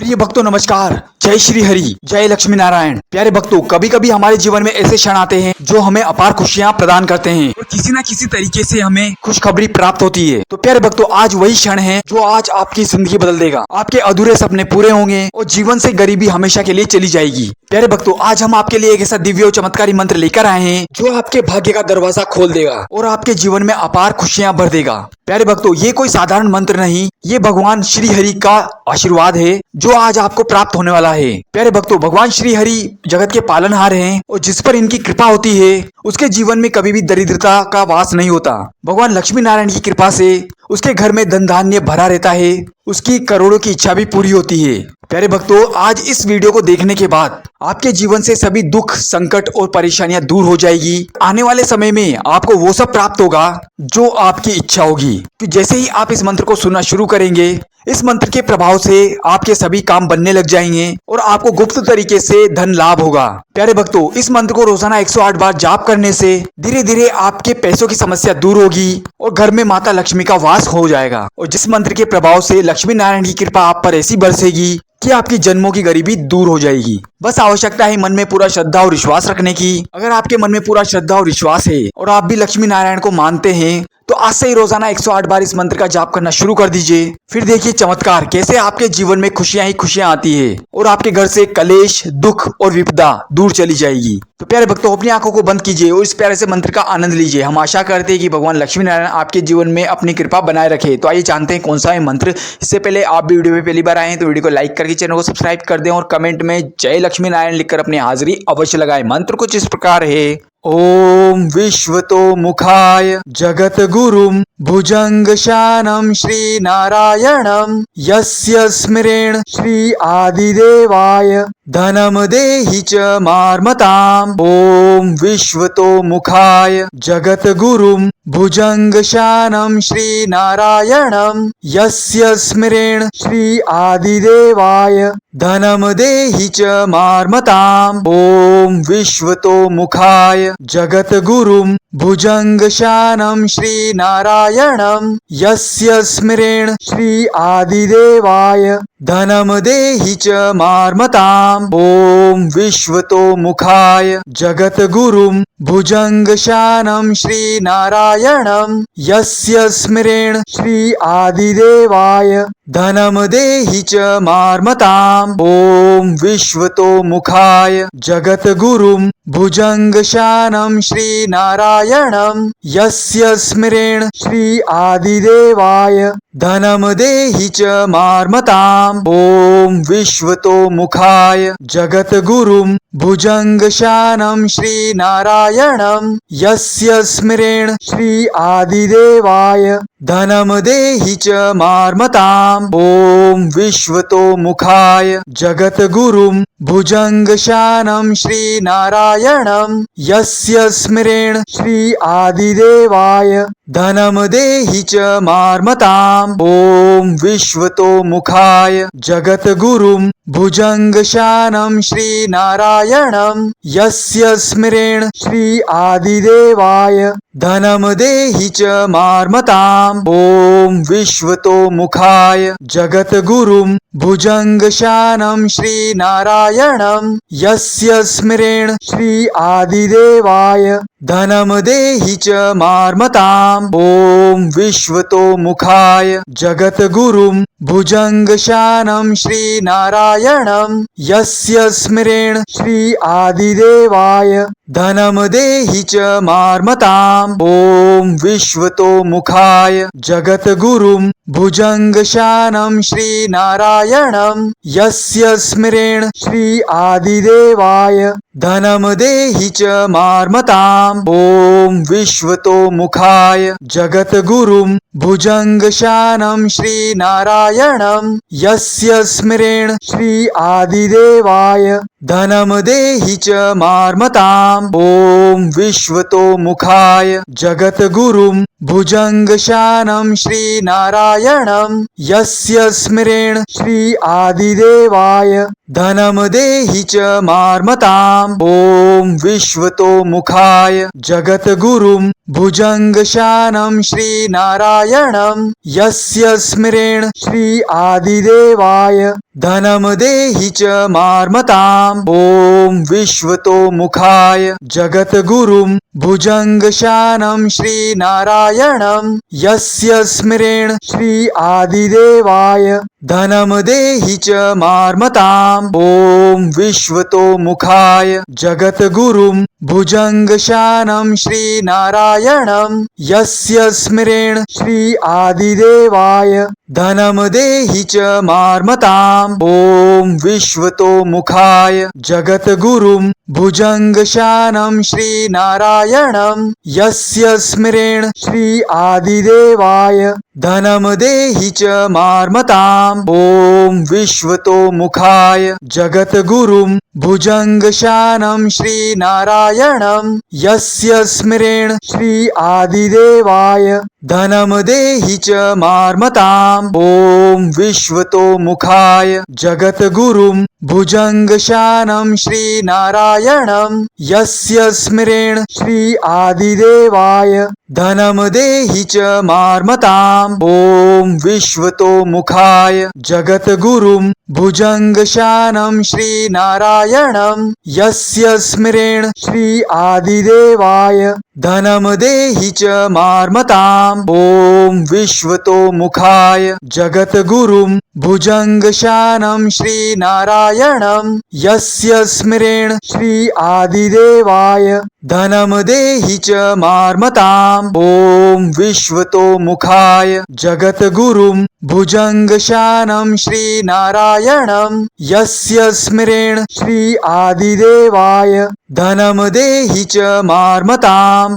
प्रिय भक्तों नमस्कार। जय श्री हरि, जय लक्ष्मी नारायण। प्यारे भक्तों, कभी कभी हमारे जीवन में ऐसे क्षण आते हैं जो हमें अपार खुशियां प्रदान करते हैं और किसी न किसी तरीके से हमें खुशखबरी प्राप्त होती है। तो प्यारे भक्तों, आज वही क्षण है जो आज आपकी जिंदगी बदल देगा। आपके अधूरे सपने पूरे होंगे और जीवन से गरीबी हमेशा के लिए चली जाएगी। प्यारे भक्तों, आज हम आपके लिए एक ऐसा दिव्य और चमत्कारी मंत्र लेकर आए हैं जो आपके भाग्य का दरवाजा खोल देगा और आपके जीवन में अपार खुशियां भर देगा। प्यारे भक्तों, ये कोई साधारण मंत्र नहीं, ये भगवान श्री हरि का आशीर्वाद है जो आज आपको प्राप्त होने वाला है। प्यारे भक्तों, भगवान श्री हरि जगत के पालनहार हैं और जिस पर इनकी कृपा होती है उसके जीवन में कभी भी दरिद्रता का वास नहीं होता। भगवान लक्ष्मी नारायण की कृपा से उसके घर में धन धान्य भरा रहता है, उसकी करोड़ों की इच्छा भी पूरी होती है। प्यारे भक्तों, आज इस वीडियो को देखने के बाद आपके जीवन से सभी दुख, संकट और परेशानियां दूर हो जाएगी। आने वाले समय में आपको वो सब प्राप्त होगा जो आपकी इच्छा होगी। तो जैसे ही आप इस मंत्र को सुनना शुरू करेंगे, इस मंत्र के प्रभाव से आपके सभी काम बनने लग जाएंगे और आपको गुप्त तरीके से धन लाभ होगा। प्यारे भक्तों, इस मंत्र को रोजाना 108 बार जाप करने से धीरे धीरे आपके पैसों की समस्या दूर होगी और घर में माता लक्ष्मी का वास हो जाएगा। और जिस मंत्र के प्रभाव से लक्ष्मी नारायण की कृपा आप पर ऐसी बरसेगी कि आपकी जन्मों की गरीबी दूर हो जाएगी। बस आवश्यकता है मन में पूरा श्रद्धा और विश्वास रखने की। अगर आपके मन में पूरा श्रद्धा और विश्वास है और आप भी लक्ष्मी नारायण को मानते हैं तो आज से ही रोजाना 108 बार इस मंत्र का जाप करना शुरू कर दीजिए। फिर देखिए चमत्कार, कैसे आपके जीवन में खुशियां ही खुशियां आती है और आपके घर से कलेश, दुख और विपदा दूर चली जाएगी। तो प्यारे भक्तों, अपनी आंखों को बंद कीजिए और इस प्यारे से मंत्र का आनंद लीजिए। हम आशा करते हैं कि भगवान लक्ष्मी नारायण आपके जीवन में अपनी कृपा बनाए रखे। तो आइए जानते हैं कौन सा है मंत्र। इससे पहले आप भी वीडियो में पहली बार आए हैं तो वीडियो को लाइक करके चैनल को सब्सक्राइब कर दें और कमेंट में जय लक्ष्मी नारायण लिखकर अपनी हाजिरी अवश्य लगाएं। मंत्र कुछ इस प्रकार है। ओम विश्वतो मुखाय जगत गुरुम भुजंगशानं श्री नारायणं यस्य स्मरेण श्री आदिदेवाय धनम देहि च मार्मताम्। ओम विश्वतो मुखाय जगत गुरुम भुजंगशानं श्री नारायणं यस्य स्मरेण श्री आदिदेवाय धनम देहि च मार्मताम्। ओम विश्वतो मुखाय जगत गुरुम भुजंगशानं श्री नारायणं यस्य स्मरेण श्री आदिदेवाय धनम देहि च मार्मताम्। ओम विश्वतो मुखाय जगत गुरुम भुजंगशानं श्री नारायणं यस्य स्मरेण श्री आदिदेवाय धनम देहि च मार्मताम्। ओम विश्वतो मुखाय जगत गुरुम भुजंगशानं श्री नारायणं यस्य स्मरेण श्री आदिदेवाय धनम देहि च मार्मताम्। ओम विश्वतो मुखाय जगत गुरुम भुजंगशानं श्री नारायणं यस्य स्मरेण श्री आदिदेवाय धनम देहि च मार्मताम्। ओम विश्वतो मुखाय जगत गुरुम भुजंगशानं श्री नारायणं यस्य स्मरेण श्री आदिदेवाय धनम देहि च मार्मताम्। ओम विश्वतो मुखाय जगत गुरुम भुजंगशानं श्री नारायणं यस्य स्मरेण श्री आदिदेवाय धनम देहि च मार्मताम्। ओम विश्वतो मुखाय जगत गुरुम भुजंगशानं श्री नारायणं यस्य स्मरेण श्री आदिदेवाय धनम देहि च मार्मताम्। ओम विश्वतो मुखाय जगत गुरुम भुजंगशानं श्री नारायणं यस्य स्मरेण श्री आदिदेवाय धनम देहि च मार्मताम्। ओम विश्वतो मुखाय जगत गुरुम भुजंगशानं श्री नारायणं यस्य स्मरेण श्री आदिदेवाय धनम देहि च मार्मताम्। ओम विश्वतो मुखाय जगत गुरुम भुजंगशानं श्री नारायणं यस्य स्मरेण श्री आदिदेवाय धनम देहि च मार्मताम्। ओम विश्वतो मुखाय जगत गुरुम भुजंगशानं श्री नारायणं यस्य स्मरेण श्री आदिदेवाय धनं देहि च मार्मताम्। ॐ विश्वतोमुखाय जगद्गुरुं भुजङ्गशानं श्रीनारायणं यस्य स्मरेण श्री आदिदेवाय धनं देहि च मार्मताम्। ॐ विश्वतोमुखाय जगद्गुरुं भुजङ्गशानं श्रीनारायणं यस्य स्मरेण श्री आदिदेवाय धनं देहि च मार्मताम्। ॐ विश्वतोमुखाय जगद्गुरुं भुजङ्गशानं श्रीनारायणं यस्य स्मरेण श्री आदिदेवाय धनं देहि च मार्मताम्। ॐ विश्वतोमुखाय जगद्गुरुं भुजङ्गशानं श्रीनारायणं यस्य स्मरेण श्री आदिदेवाय धनं देहि च मार्मताम्। ॐ विश्वतोमुखाय जगद्गुरुं भुजङ्गशानं श्रीनारायणं यस्य स्मरेण श्री आदिदेवाय धनं देहि च मार्मताम्। ॐ विश्वतोमुखाय जगद्गुरुं भुजङ्गशानं श्रीनारायणं यस्य स्मरेण श्री आदिदेवाय धनं देहि च मार्मताम्। ॐ विश्वतोमुखाय जगद्गुरुं भुजङ्गशानं श्रीनारायणं यस्य स्मरेण श्री आदिदेवाय धनं देहि च मार्मताम्। ॐ विश्वतोमुखाय जगद्गुरुं भुजङ्गशानं श्रीनारायणं यस्य स्मरेण श्री आदिदेवाय धनं देहि च मार्मताम्। ॐ विश्वतोमुखाय जगद्गुरुं भुजङ्गशानं श्रीनारायणं यस्य स्मरेण श्री आदिदेवाय धनं देहि च मार्मताम्।